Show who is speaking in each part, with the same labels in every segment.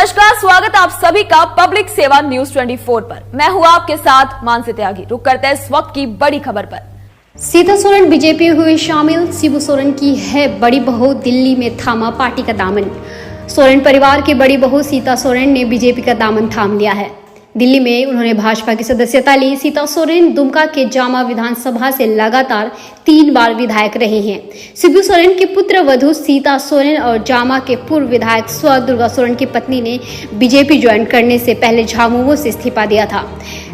Speaker 1: नमस्कार, स्वागत आप सभी का पब्लिक सेवा न्यूज 24 पर। मैं हूं आपके साथ मानसी त्यागी। रुक करते हैं इस वक्त की बड़ी खबर पर।
Speaker 2: सीता सोरेन बीजेपी हुए शामिल। शिबू सोरेन की है बड़ी बहू, दिल्ली में थामा पार्टी का दामन। सोरेन परिवार की बड़ी बहू सीता सोरेन ने बीजेपी का दामन थाम लिया है। दिल्ली में उन्होंने भाजपा की सदस्यता ली। सीता सोरेन दुमका के जामा विधानसभा से लगातार 3 बार विधायक रही हैं। शिबू सोरेन की पुत्र वधू सीता सोरेन और जामा के पूर्व विधायक स्व दुर्गा सोरेन की पत्नी ने बीजेपी ज्वाइन करने से पहले झामुमो से इस्तीफा दिया था।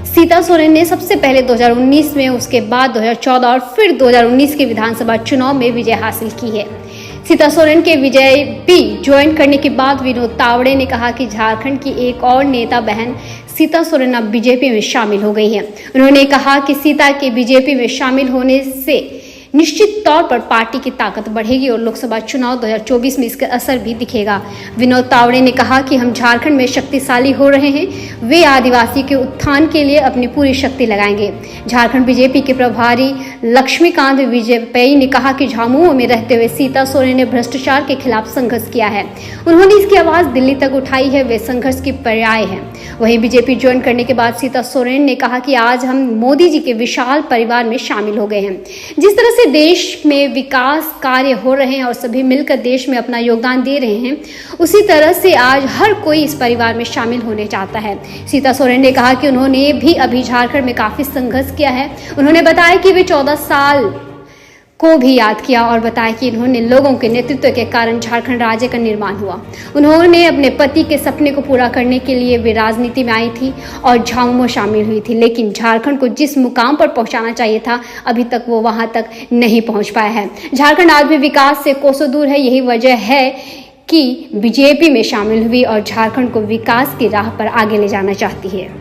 Speaker 2: सीता सोरेन ने सबसे पहले 2019 में, उसके बाद 2014 और फिर 2019 के विधानसभा चुनाव में विजय हासिल की है। सीता सोरेन के विजय भी ज्वाइन करने के बाद विनोद तावड़े ने कहा कि झारखंड की एक और नेता बहन सीता सोरेन अब बीजेपी में शामिल हो गई है। उन्होंने कहा कि सीता के बीजेपी में शामिल होने से निश्चित तौर पर पार्टी की ताकत बढ़ेगी और लोकसभा चुनाव 2024 में इसका असर भी दिखेगा। विनोद तावड़े ने कहा कि हम झारखंड में शक्तिशाली हो रहे हैं। वे आदिवासी के उत्थान के लिए अपनी पूरी शक्ति लगाएंगे। झारखंड बीजेपी के प्रभारी लक्ष्मीकांत विजयपई ने कहा कि झामुमो में रहते हुए सीता सोरेन ने भ्रष्टाचार के खिलाफ संघर्ष किया है। उन्होंने इसकी आवाज दिल्ली तक उठाई है। वे संघर्ष की पर्याय है। वहीं बीजेपी ज्वाइन करने के बाद सीता सोरेन ने कहा कि आज हम मोदी जी के विशाल परिवार में शामिल हो गए हैं। जिस तरह से देश में विकास कार्य हो रहे हैं और सभी मिलकर देश में अपना योगदान दे रहे हैं, उसी तरह से आज हर कोई इस परिवार में शामिल होने चाहता है। सीता सोरेन ने कहा कि उन्होंने भी अभी झारखंड में काफी संघर्ष किया है। उन्होंने बताया कि वे 14 साल को भी याद किया और बताया कि इन्होंने लोगों के नेतृत्व के कारण झारखंड राज्य का निर्माण हुआ। उन्होंने अपने पति के सपने को पूरा करने के लिए वे राजनीति में आई थी और झामुमो शामिल हुई थी, लेकिन झारखंड को जिस मुकाम पर पहुंचाना चाहिए था अभी तक वो वहां तक नहीं पहुंच पाया है। झारखंड आज भी विकास से कोसों दूर है। यही वजह है कि बीजेपी में शामिल हुई और झारखंड को विकास की राह पर आगे ले जाना चाहती है।